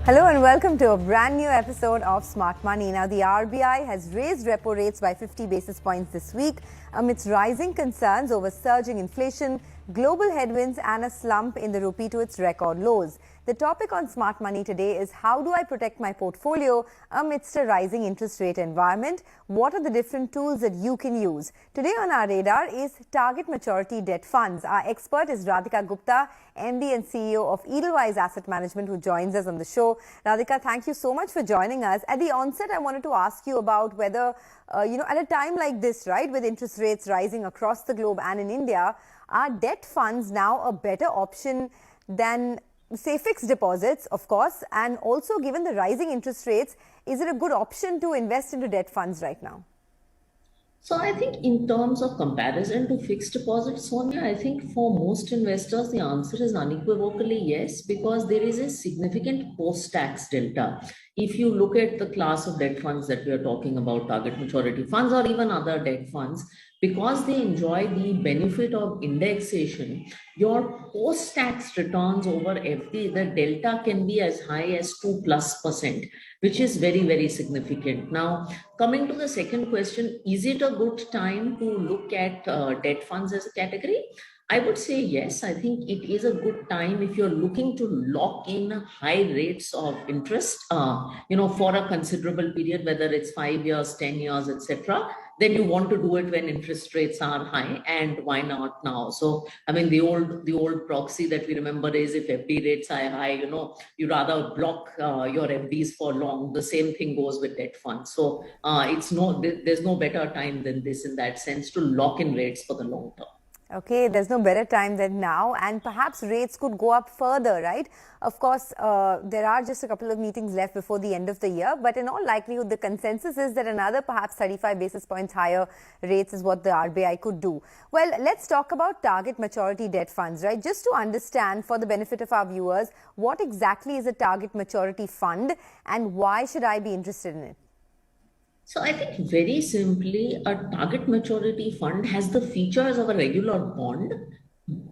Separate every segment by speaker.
Speaker 1: Hello and welcome to a brand new episode of Smart Money. Now, the RBI has raised repo rates by 50 basis points this week amidst rising concerns over surging inflation, global headwinds and a slump in the rupee to its record lows. The topic on Smart Money today is how do I protect my portfolio amidst a rising interest rate environment? What are the different tools that you can use? Today on our radar is target maturity debt funds. Our expert is Radhika Gupta, MD and CEO of Edelweiss Asset Management, who joins us on the show. Radhika, thank you so much for joining us. At the onset, I wanted to ask you about whether, at a time like this, right, with interest rates rising across the globe and in India, are debt funds now a better option than, say, fixed deposits, of course, and also given the rising interest rates, is it a good option to invest into debt funds right now?
Speaker 2: So I think in terms of comparison to fixed deposits, Sonia, I think for most investors, the answer is unequivocally yes, because there is a significant post-tax delta. If you look at the class of debt funds that we are talking about, target maturity funds or even other debt funds, because they enjoy the benefit of indexation, your post-tax returns over FD, the delta can be as high as 2+%, which is very, very significant. Now, coming to the second question, is it a good time to look at debt funds as a category? I would say yes. I think it is a good time if you're looking to lock in high rates of interest, for a considerable period, whether it's 5 years, 10 years, etc. Then you want to do it when interest rates are high, and why not now? So, I mean, the old proxy that we remember is if FD rates are high, you rather block your FDs for long. The same thing goes with debt funds. So, there's no better time than this in that sense to lock in rates for the long term.
Speaker 1: Okay, there's no better time than now, and perhaps rates could go up further, right? Of course, there are just a couple of meetings left before the end of the year, but in all likelihood, the consensus is that another perhaps 35 basis points higher rates is what the RBI could do. Well, let's talk about target maturity debt funds, right? Just to understand, for the benefit of our viewers, what exactly is a target maturity fund and why should I be interested in it?
Speaker 2: So I think very simply, a target maturity fund has the features of a regular bond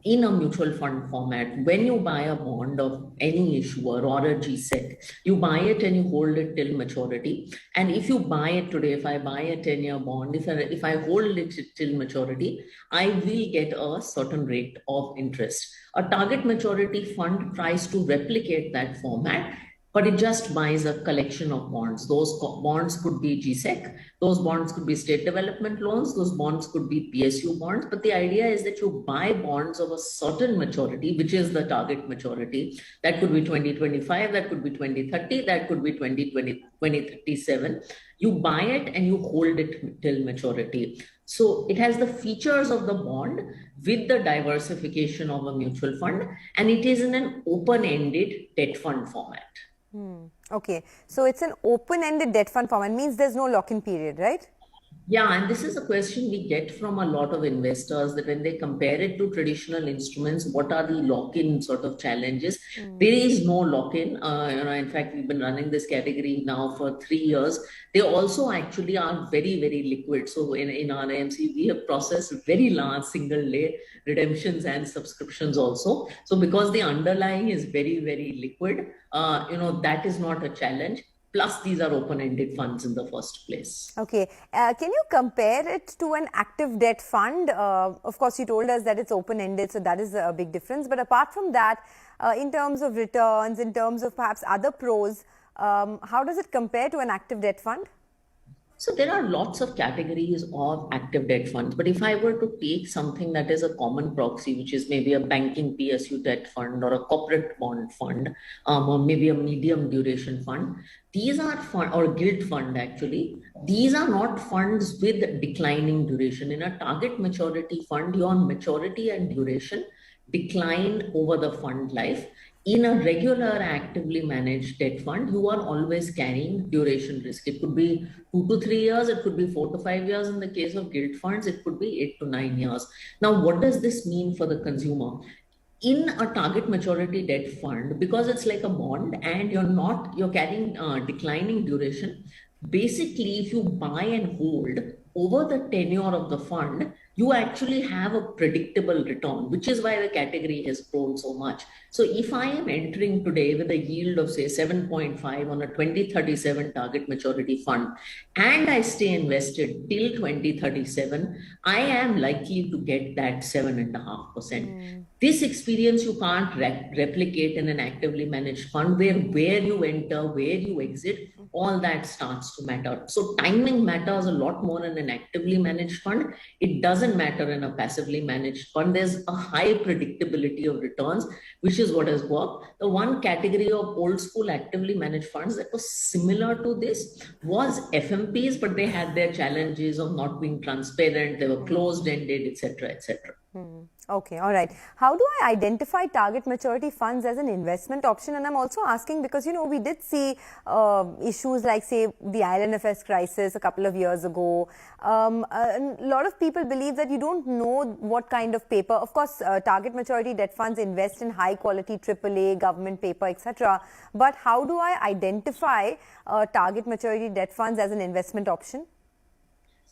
Speaker 2: in a mutual fund format. When you buy a bond of any issuer or a GSEC, you buy it and you hold it till maturity. And if you buy it today, if I buy a 10-year bond, if I hold it till maturity, I will get a certain rate of interest. A target maturity fund tries to replicate that format, but it just buys a collection of bonds. Those bonds could be GSEC, those bonds could be state development loans, those bonds could be PSU bonds. But the idea is that you buy bonds of a certain maturity, which is the target maturity. That could be 2025, that could be 2030, that could be 2037. You buy it and you hold it till maturity. So it has the features of the bond with the diversification of a mutual fund, and it is in an open-ended debt fund format.
Speaker 1: Okay, so it's an open-ended debt fund format, means there's no lock-in period, right?
Speaker 2: Yeah, and this is a question we get from a lot of investors, that when they compare it to traditional instruments, what are the lock-in sort of challenges? There is no lock-in. In fact, we've been running this category now for 3 years. They also actually are very, very liquid. So in our AMC, we have processed very large single-day redemptions and subscriptions also. So because the underlying is very, very liquid, that is not a challenge. Plus, these are open-ended funds in the first place.
Speaker 1: Okay. Can you compare it to an active debt fund? Of course, you told us that it's open-ended, so that is a big difference. But apart from that, in terms of returns, in terms of perhaps other pros, how does it compare to an active debt fund?
Speaker 2: So there are lots of categories of active debt funds. But if I were to take something that is a common proxy, which is maybe a banking PSU debt fund or a corporate bond fund, or maybe a medium duration fund, these are fund or gilt fund actually. These are not funds with declining duration. In a target maturity fund, your maturity and duration decline over the fund life. In a regular actively managed debt fund, you are always carrying duration risk. It could be 2 to 3 years, it could be 4 to 5 years. In the case of gilt funds, it could be 8 to 9 years. Now, what does this mean for the consumer? In a target maturity debt fund, because it's like a bond and you're carrying declining duration, basically, if you buy and hold over the tenure of the fund, you actually have a predictable return, which is why the category has grown so much. So if I am entering today with a yield of say 7.5 on a 2037 target maturity fund, and I stay invested till 2037, I am likely to get that 7.5%. This experience you can't replicate in an actively managed fund where you enter, where you exit, all that starts to matter. So timing matters a lot more in an actively managed fund. It doesn't matter in a passively managed fund. There's a high predictability of returns, which is what has worked. The one category of old school actively managed funds that was similar to this was FMPs, but they had their challenges of not being transparent. They were closed-ended, etc., etc.
Speaker 1: Okay, all right. How do I identify target maturity funds as an investment option? And I'm also asking because, you know, we did see issues like, say, the IL&FS crisis a couple of years ago. A lot of people believe that you don't know what kind of paper. Of course, target maturity debt funds invest in high quality AAA, government paper, etc. But how do I identify target maturity debt funds as an investment option?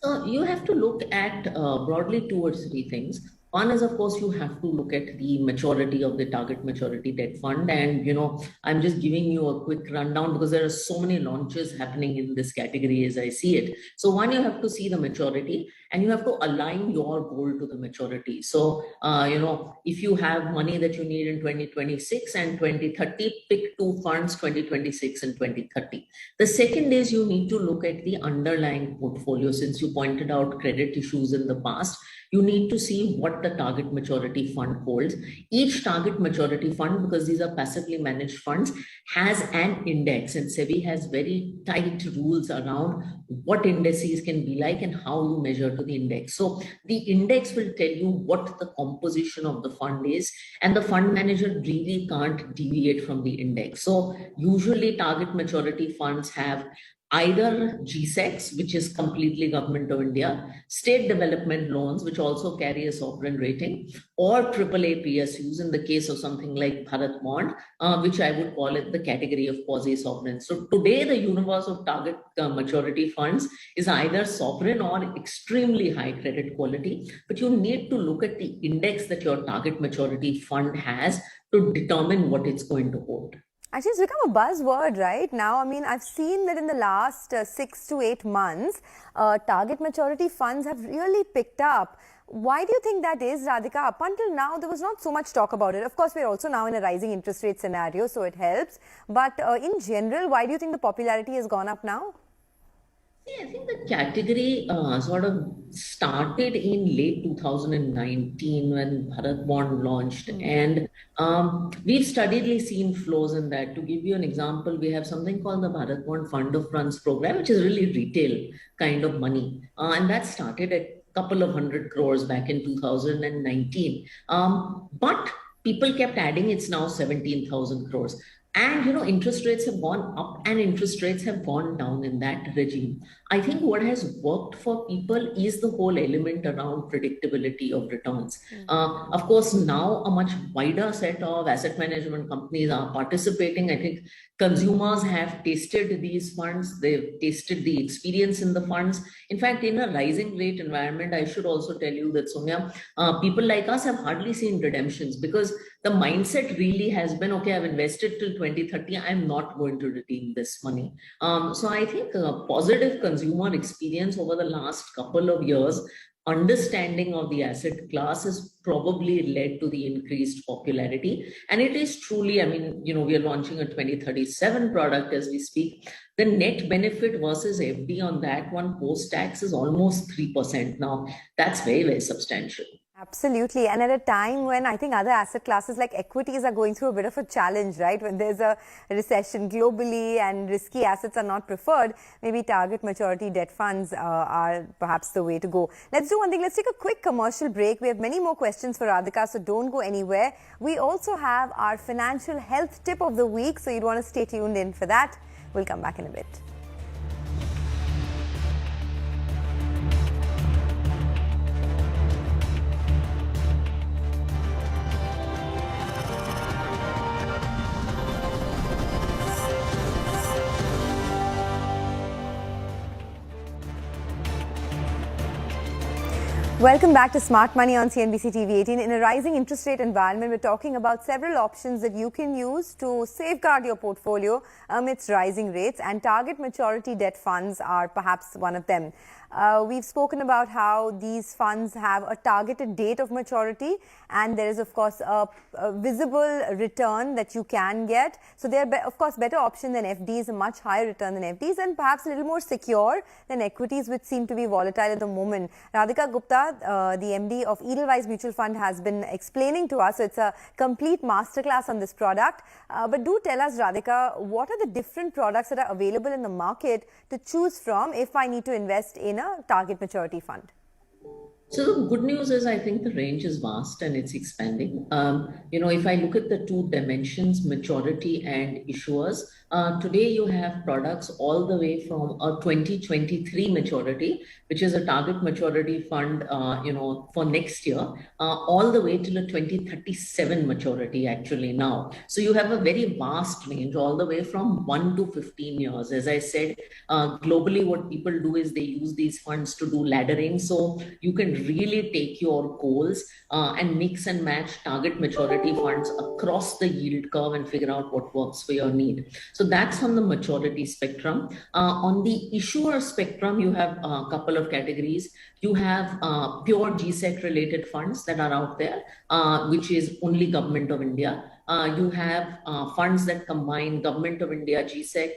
Speaker 2: So you have to look at broadly 2 or 3 things. One is, of course, you have to look at the maturity of the target maturity debt fund. And, you know, I'm just giving you a quick rundown because there are so many launches happening in this category as I see it. So one, you have to see the maturity and you have to align your goal to the maturity. So, you know, if you have money that you need in 2026 and 2030, pick 2 funds, 2026 and 2030. The second is you need to look at the underlying portfolio. Since you pointed out credit issues in the past, you need to see what the target maturity fund holds. Each target maturity fund, because these are passively managed funds, has an index, and SEBI has very tight rules around what indices can be like and how you measure to the index. So the index will tell you what the composition of the fund is, and the fund manager really can't deviate from the index. So usually target maturity funds have either GSECs, which is completely Government of India, state development loans, which also carry a sovereign rating, or AAA PSUs in the case of something like Bharat Bond, which I would call it the category of quasi-sovereign. So today, the universe of target maturity funds is either sovereign or extremely high credit quality, but you need to look at the index that your target maturity fund has to determine what it's going to hold.
Speaker 1: Actually, it's become a buzzword right now. I mean, I've seen that in the last 6 to 8 months, target maturity funds have really picked up. Why do you think that is, Radhika? Up until now, there was not so much talk about it. Of course, we're also now in a rising interest rate scenario, so it helps. But in general, why do you think the popularity has gone up now?
Speaker 2: I think the category sort of started in late 2019 when Bharat Bond launched, and we've steadily seen flows in that. To give you an example, we have something called the Bharat Bond Fund of Funds program, which is really retail kind of money, and that started at a couple of 100 crores back in 2019. But people kept adding, it's now 17,000 crores. And, you know, interest rates have gone up and interest rates have gone down in that regime. I think what has worked for people is the whole element around predictability of returns. Of course, now a much wider set of asset management companies are participating. I think consumers have tasted these funds. They've tasted the experience in the funds. In fact, in a rising rate environment, I should also tell you that, Soumya, people like us have hardly seen redemptions because the mindset really has been, okay, I've invested till 2030, I'm not going to redeem this money. So I think a positive consumer experience over the last couple of years, understanding of the asset class has probably led to the increased popularity. And it is truly, I mean, you know, we are launching a 2037 product as we speak. The net benefit versus FD on that one post-tax is almost 3% now. That's very, very substantial.
Speaker 1: Absolutely. And at a time when I think other asset classes like equities are going through a bit of a challenge, right? When there's a recession globally and risky assets are not preferred, maybe target maturity debt funds are perhaps the way to go. Let's do one thing. Let's take a quick commercial break. We have many more questions for Radhika, so don't go anywhere. We also have our financial health tip of the week, so you'd want to stay tuned in for that. We'll come back in a bit. Welcome back to Smart Money on CNBC-TV18. In a rising interest rate environment, we're talking about several options that you can use to safeguard your portfolio amidst rising rates, and target maturity debt funds are perhaps one of them. We've spoken about how these funds have a targeted date of maturity, and there is, of course, a visible return that you can get. So they're, of course, better option than FDs, a much higher return than FDs, and perhaps a little more secure than equities, which seem to be volatile at the moment. Radhika Gupta, the MD of Edelweiss Mutual Fund, has been explaining to us. So it's a complete masterclass on this product. But do tell us, Radhika, what are the different products that are available in the market to choose from if I need to invest in a target maturity fund?
Speaker 2: So the good news is I think the range is vast and it's expanding. If I look at the two dimensions, maturity and issuers, today you have products all the way from a 2023 maturity, which is a target maturity fund, for next year, all the way till a 2037 maturity actually now. So you have a very vast range all the way from 1 to 15 years. As I said, globally what people do is they use these funds to do laddering. So you can really take your goals and mix and match target maturity funds across the yield curve and figure out what works for your need. So that's on the maturity spectrum. On the issuer spectrum, you have a couple of categories. You have pure GSEC related funds that are out there, which is only Government of India. You have funds that combine Government of India, GSEC,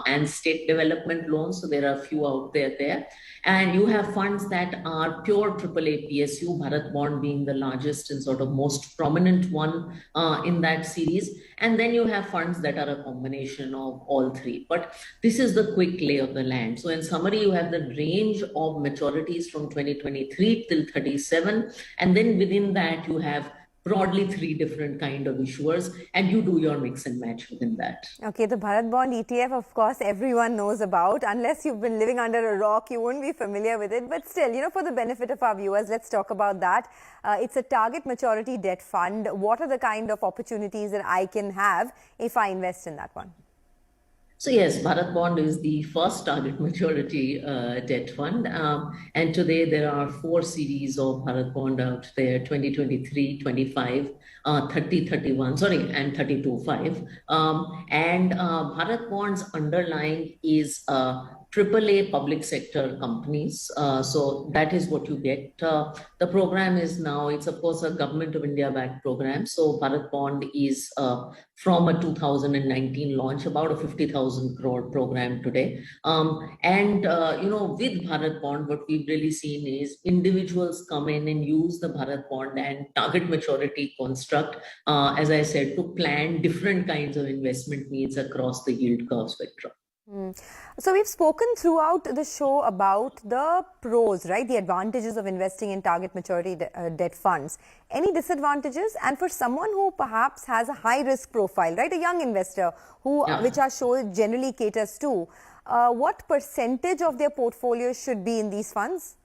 Speaker 2: and state development loans. So there are a few out there. And you have funds that are pure AAA PSU, Bharat Bond being the largest and sort of most prominent one in that series. And then you have funds that are a combination of all three. But this is the quick lay of the land. So in summary, you have the range of maturities from 2023 till 37. And then within that, you have broadly three different kind of issuers, and you do your mix and match within that.
Speaker 1: Okay, the Bharat Bond ETF, of course, everyone knows about. Unless you've been living under a rock, you wouldn't be familiar with it. But still, for the benefit of our viewers, let's talk about that. It's a target maturity debt fund. What are the kind of opportunities that I can have if I invest in that one?
Speaker 2: So yes, Bharat Bond is the first target maturity debt fund. And today there are 4 series of Bharat Bond out there, 2023, 25, 30, 31, and 32.5. And Bharat Bond's underlying is AAA public sector companies. So that is what you get. The program is now, it's of course a Government of India backed program. So Bharat Bond is from a 2019 launch, about a 50,000 crore program today. With Bharat Bond, what we've really seen is individuals come in and use the Bharat Bond and target maturity construct, as I said, to plan different kinds of investment needs across the yield curve spectrum.
Speaker 1: So we've spoken throughout the show about the pros, right? The advantages of investing in target maturity debt funds. Any disadvantages? And for someone who perhaps has a high risk profile, right? A young investor which our show generally caters to, what percentage of their portfolio should be in these funds?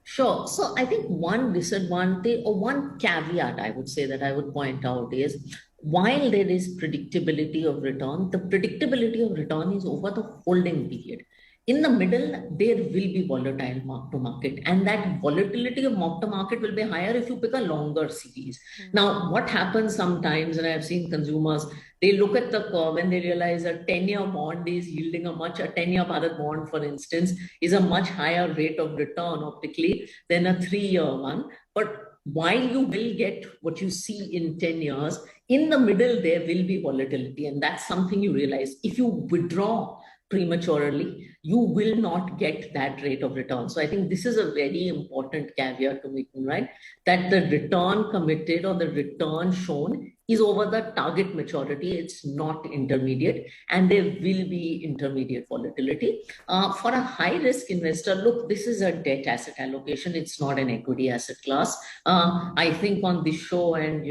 Speaker 2: Sure. So I think one disadvantage or one caveat I would say that I would point out is, while there is predictability of return, the predictability of return is over the holding period. In the middle, there will be volatile mark to market, and that volatility of mark to market will be higher if you pick a longer series. Now, what happens sometimes, and I've seen consumers, they look at the curve and they realize a 10-year bond is yielding a 10-year Bharat bond, for instance, is a much higher rate of return optically than a 3-year one. But while you will get what you see in 10 years, in the middle, there will be volatility. And that's something you realize. If you withdraw prematurely, you will not get that rate of return. So I think this is a very important caveat to make, right? That the return committed or the return shown is over the target maturity. It's not intermediate, and there will be intermediate volatility. For a high risk investor, look, this is a debt asset allocation. It's not an equity asset class. I think on this show and,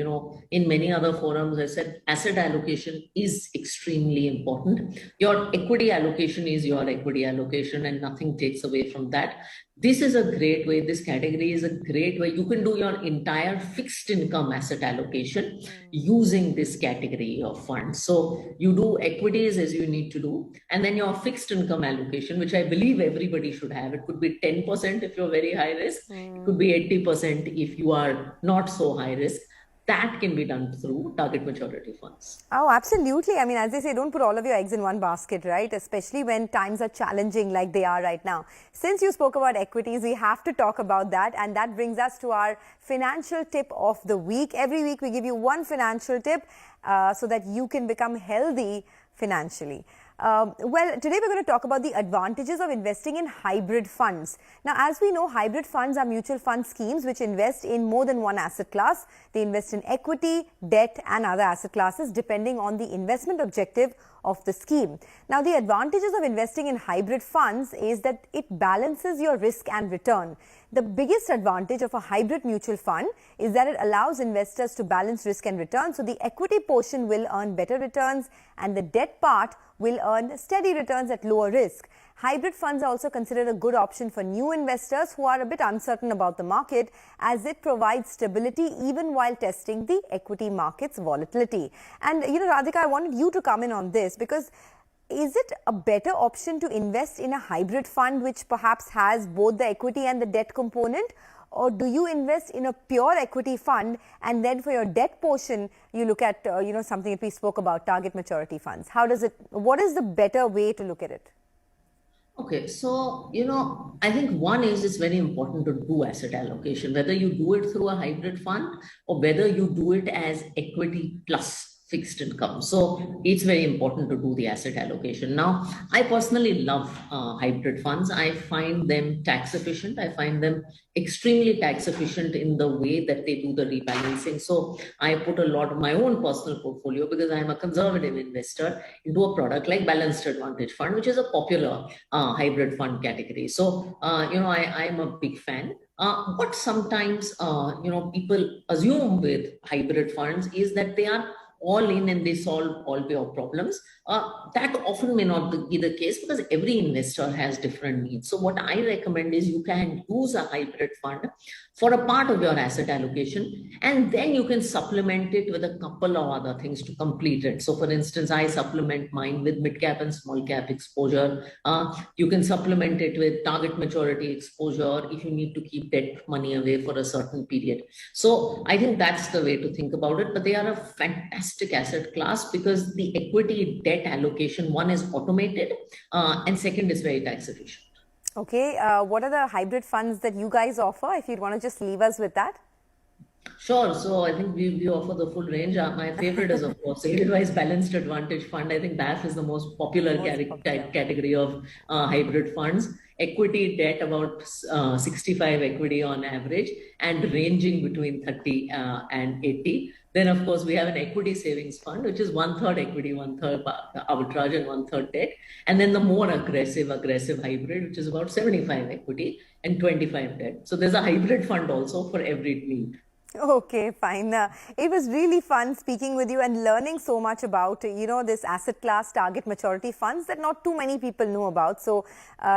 Speaker 2: in many other forums, I said asset allocation is extremely important. Your equity allocation is your equity allocation, and nothing takes away from that. This is a great way. This category is a great way. You can do your entire fixed income asset allocation using this category of funds. So you do equities as you need to do, and then your fixed income allocation, which I believe everybody should have. It could be 10% if you're very high risk. It could be 80% if you are not so high risk. That can be done through target maturity funds.
Speaker 1: Oh, absolutely. I mean, as they say, don't put all of your eggs in one basket, right? Especially when times are challenging like they are right now. Since you spoke about equities, we have to talk about that. And that brings us to our financial tip of the week. Every week, we give you one financial tip so that you can become healthy financially. Well, today we're going to talk about the advantages of investing in hybrid funds. Now, as we know, hybrid funds are mutual fund schemes which invest in more than one asset class. They invest in equity, debt and other asset classes depending on the investment objective of the scheme. Now, the advantages of investing in hybrid funds is that it balances your risk and return. The biggest advantage of a hybrid mutual fund is that it allows investors to balance risk and return. So, the equity portion will earn better returns and the debt part will earn steady returns at lower risk. Hybrid funds are also considered a good option for new investors who are a bit uncertain about the market, as it provides stability even while testing the equity market's volatility. And, Radhika, I wanted you to come in on this because is it a better option to invest in a hybrid fund which perhaps has both the equity and the debt component? Or do you invest in a pure equity fund and then for your debt portion, you look at, something that we spoke about, target maturity funds? What is the better way to look at it?
Speaker 2: Okay, so, I think one is it's very important to do asset allocation, whether you do it through a hybrid fund or whether you do it as equity plus fixed income. So it's very important to do the asset allocation. Now, I personally love hybrid funds. I find them tax efficient. I find them extremely tax efficient in the way that they do the rebalancing. So I put a lot of my own personal portfolio, because I'm a conservative investor, into a product like Balanced Advantage Fund, which is a popular hybrid fund category. So, I'm a big fan. What sometimes, people assume with hybrid funds is that they are all in and they solve all your problems. That often may not be the case, because every investor has different needs. So what I recommend is you can use a hybrid fund for a part of your asset allocation, and then you can supplement it with a couple of other things to complete it. So for instance, I supplement mine with mid cap and small cap exposure. You can supplement it with target maturity exposure if you need to keep debt money away for a certain period. So I think that's the way to think about it. But they are a fantastic asset class because the equity debt allocation, one, is automated, and second, is very tax efficient.
Speaker 1: Okay, what are the hybrid funds that you guys offer, if you'd want to just leave us with that?
Speaker 2: Sure. So I think we offer the full range. My favorite is, of course, Edelweiss Balanced Advantage Fund. I think that is the most popular category of hybrid funds. Equity, debt, about 65 equity on average, and ranging between 30 and 80. Then, of course, we have an equity savings fund, which is 1/3 equity, 1/3 arbitrage, and 1/3 debt. And then the more aggressive hybrid, which is about 75 equity and 25 debt. So there's a hybrid fund also for every need.
Speaker 1: Okay, fine. It was really fun speaking with you and learning so much about, this asset class target maturity funds that not too many people know about. So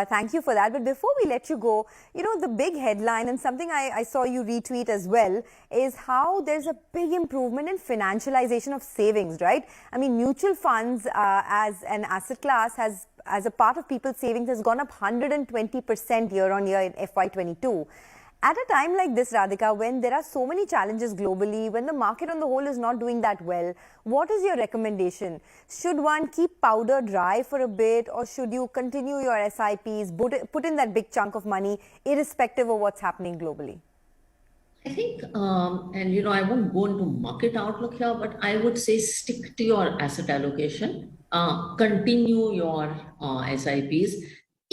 Speaker 1: thank you for that. But before we let you go, the big headline, and something I saw you retweet as well, is how there's a big improvement in financialization of savings, right? I mean, mutual funds as an asset class as a part of people's savings has gone up 120% year on year in FY22. At a time like this, Radhika, when there are so many challenges globally, when the market on the whole is not doing that well, what is your recommendation? Should one keep powder dry for a bit, or should you continue your SIPs, put in that big chunk of money, irrespective of what's happening globally?
Speaker 2: I think, and I won't go into market outlook here, but I would say stick to your asset allocation, continue your SIPs.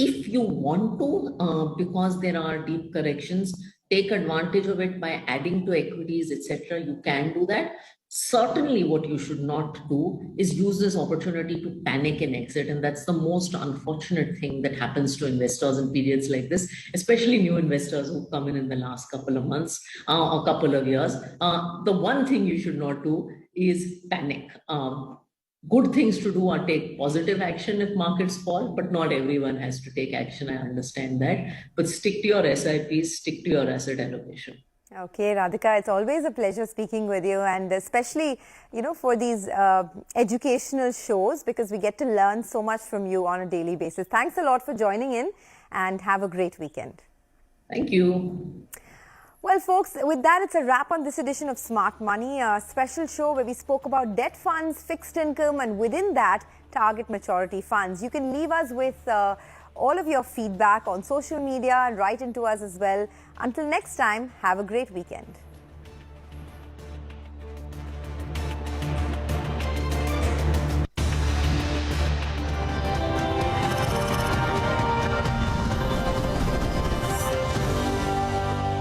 Speaker 2: If you want to, because there are deep corrections, take advantage of it by adding to equities, etc. You can do that. Certainly, what you should not do is use this opportunity to panic and exit. And that's the most unfortunate thing that happens to investors in periods like this, especially new investors who come in the last couple of months or couple of years. The one thing you should not do is panic. good things to do are take positive action if markets fall, but not everyone has to take action. I understand that. But stick to your SIPs, stick to your asset allocation.
Speaker 1: Okay, Radhika, it's always a pleasure speaking with you, and especially, for these educational shows, because we get to learn so much from you on a daily basis. Thanks a lot for joining in, and have a great weekend.
Speaker 2: Thank you.
Speaker 1: Well, folks, with that, it's a wrap on this edition of Smart Money, a special show where we spoke about debt funds, fixed income, and within that, target maturity funds. You can leave us with all of your feedback on social media and write into us as well. Until next time, have a great weekend.